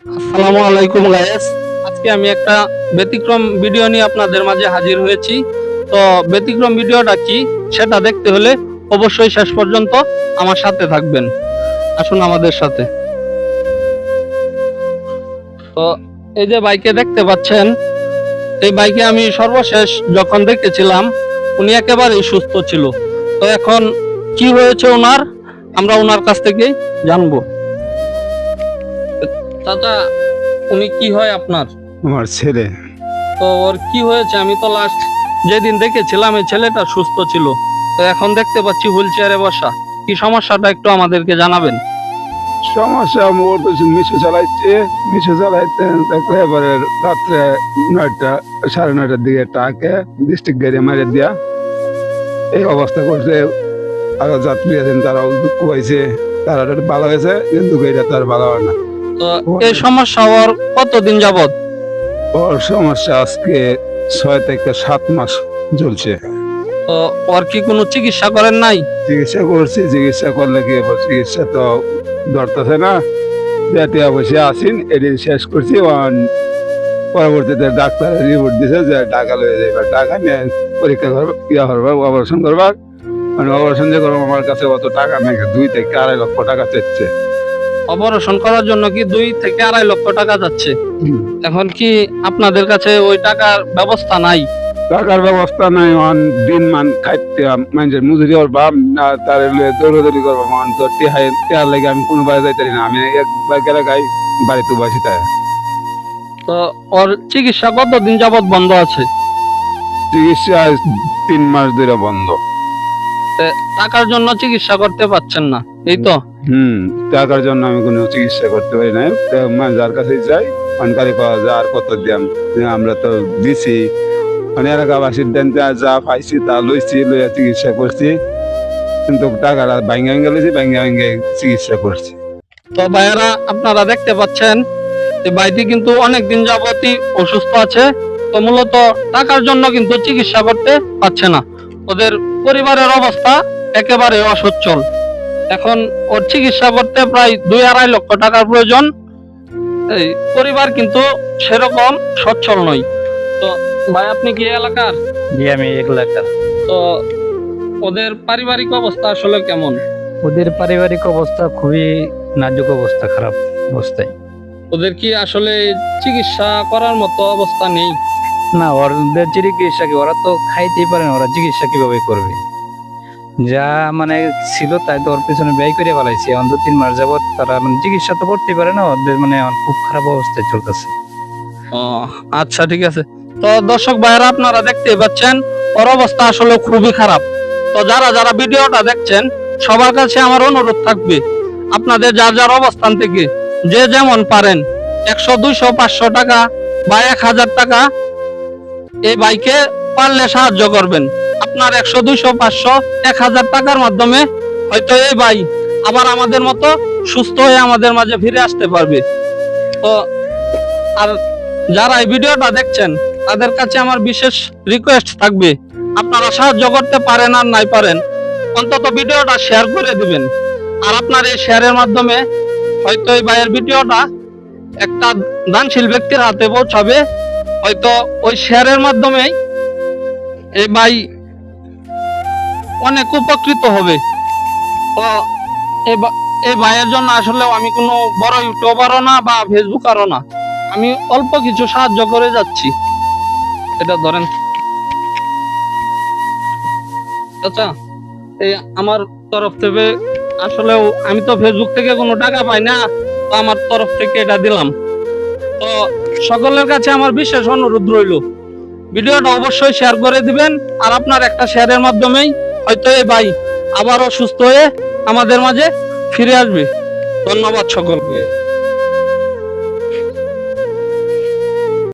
আসসালামু আলাইকুম গাইস। আজকে আমি একটা ব্যতিক্রম ভিডিও নিয়ে আপনাদের মাঝে হাজির হয়েছি। তো ব্যতিক্রম ভিডিওটা কি সেটা দেখতে হলে অবশ্যই শেষ পর্যন্ত আমার সাথে থাকবেন। আসুন আমাদের সাথে। তো এই যে বাইকে দেখতে পাচ্ছেন, এই বাইকে আমি সর্বশেষ যখন দেখেছিলাম উনি একেবারেই সুস্থ ছিল। তো এখন কি হয়েছে ওনার, আমরা ওনার কাছ থেকেই জানবো। চাচা, উনি কি হয় আপনার? আমার ছেলে। তো ওর কি হয়েছে? আমি তো লাস্ট যেদিন দেখেছিলাম এই ছেলেটা সুস্থ ছিল, তো এখন দেখতে পাচ্ছি হুইল চেয়ারে বসা। কি সমস্যাটা একটু আমাদেরকে জানাবেন? সমস্যা ওর তো মিশে চালাইতে দেখো এবারে রাত্রে 9টা 9:30টার দিকে টাকে ডিস্ট্রিক্ট গাড়ি মারে দিয়া এই অবস্থা করছে। আরো যাত্রী আছেন তারাও দুঃখ পাইছে, তারা ভালো হয়েছে, কিন্তু এটা তার ভালো হয় না। তো এই সমস্যা ওর কতদিন যাবত? ওর সমস্যা আজকে 6 থেকে 7 মাস চলছে। তো ওর কি কোনো চিকিৎসা করেন নাই? চিকিৎসা করছি, চিকিৎসা করলে কি হবে? চিকিৎসা তো ধরতেছে না। যেতে অবশ্যই আসিন এদিন শেষ করছি। পরবর্তীতে ডাক্তারের রিপোর্ট দিছে যে টাকা লয়ে যাইবা, টাকা নিয়ে পরীক্ষা করবা, ইয়া করবা, অপারেশন করবা। মানে অপারেশন যে করবো আমার কাছে অত টাকা নেই, 2 থেকে 2.5 লক্ষ টাকা চাচ্ছে। অপারেশন করার জন্য কি 2 থেকে 2.5 লক্ষ টাকা যাচ্ছে? এখন কি আপনাদের কাছে ওই টাকার ব্যবস্থা নাই? টাকার ব্যবস্থা নাই। দিন মান খাইতে মানুষের মজুরি ওর বাপ না, তার দৌড়দৌড়ি করবো মান তো টেহার লেগে আমি কোনো বাড়ি যাইতে পারি না। আমি একবার গেলে গাই বাড়িতে বাসি তাই। তো ওর চিকিৎসা কতদিন যাবত বন্ধ আছে? চিকিৎসা 3 মাস ধরে বন্ধ। টাকার জন্য চিকিৎসা করতে পারছেন না, এই তো? টাকার জন্য আমি কোনো চিকিৎসা করতে পারি না। যার কাছে যাই অনকারি পাওয়া যায়, আর কত দিয়াম। আমরা তো দিছি মানে এলাকাবাসীর দেন যা পাইছি তা লইছি, লইয়া চিকিৎসা করছি, কিন্তু টাকাটা ভাঙ্গা গেলেছি, ভাঙ্গা চিকিৎসা করছি। তো ভাইয়েরা, আপনারা দেখতে পাচ্ছেন যে ভাইটি কিন্তু অনেকদিন যাবতই অসুস্থ আছে। তো মূলত টাকার জন্য কিন্তু চিকিৎসা করতে পারছে না। ওদের পরিবারের অবস্থা একেবারে অসচ্ছল। এখন ওর চিকিৎসা করতে প্রায় 2-2.5 লক্ষ টাকার প্রয়োজন। এই পরিবার কিন্তু সেরকম সচ্ছল নয়। তো ভাই, আপনি কি এলাকার? জি, আমি এলাকার। তো ওদের পারিবারিক অবস্থা আসলে কেমন? ওদের পারিবারিক অবস্থা খুবই নাজুক অবস্থা, খারাপ অবস্থায়। ওদের কি আসলে চিকিৎসা করার মতো অবস্থা নেই? না, ওদের চিকিৎসা কি, ওরা তো খাইতেই পারে না, ওরা চিকিৎসা কিভাবে করবে? যা মানে ছিল তাই তো ওর পিছনে ব্যয় করে ফেলাইছে। এখন 2-3 মাস যাবত তারা মানে চিকিৎসা তো করতেই পারে না। ওদের মানে এখন খুব খারাপ অবস্থায় চলতেছে। ও আচ্ছা, ঠিক আছে। তো দর্শক ভাইয়েরা, আপনারা দেখতে পাচ্ছেন ওর অবস্থা আসলে খুবই খারাপ। তো যারা যারা ভিডিওটা দেখছেন সবার কাছে আমার অনুরোধ থাকবে, আপনাদের যার যার অবস্থান থেকে যে যেমন পারেন 100, 200, 500 টাকা বা 1000 টাকা এই ভাইকে পারলে সাহায্য করবেন। আপনার 100, 200, 500, 1000 টাকার মাধ্যমে হয়তো এই ভাই আবার আমাদের মতো সুস্থ হয়ে আমাদের মাঝে ফিরে আসতে পারবে। তো আর যারা এই ভিডিওটা দেখছেন তাদের কাছে আমার বিশেষ রিকোয়েস্ট থাকবে, আপনারা সাহায্য করতে পারেন আর নাই পারেন, অন্তত ভিডিওটা শেয়ার করে দিবেন। আর আপনার এই শেয়ারের মাধ্যমে হয়তো এই ভাইয়ের ভিডিওটা একটা দানশীল ব্যক্তির হাতে পৌঁছাবে। হয়তো ওই শেয়ারের মাধ্যমেই এই ভাই অনেক উপকৃত হবে। তো এই ভাইয়ের জন্য আসলে আমি কোনো বড় ইউটিউবারও না বা ফেসবুকারও না, আমি অল্প কিছু সাহায্য করে যাচ্ছি। এটা ধরেন। আচ্ছা, এই আমার তরফ থেকে আসলেও আমি তো ফেসবুক থেকে কোনো টাকা পাই না, তো আমার তরফ থেকে এটা দিলাম। তো সকলের কাছে আমার বিশেষ অনুরোধ রইল, ভিডিওটা অবশ্যই শেয়ার করে দিবেন। আর আপনার একটা শেয়ারের মাধ্যমেই হয়তো এই ভাই আবারও সুস্থ হয়ে আমাদের মাঝে ফিরে আসবে। ধন্যবাদ সকলকে।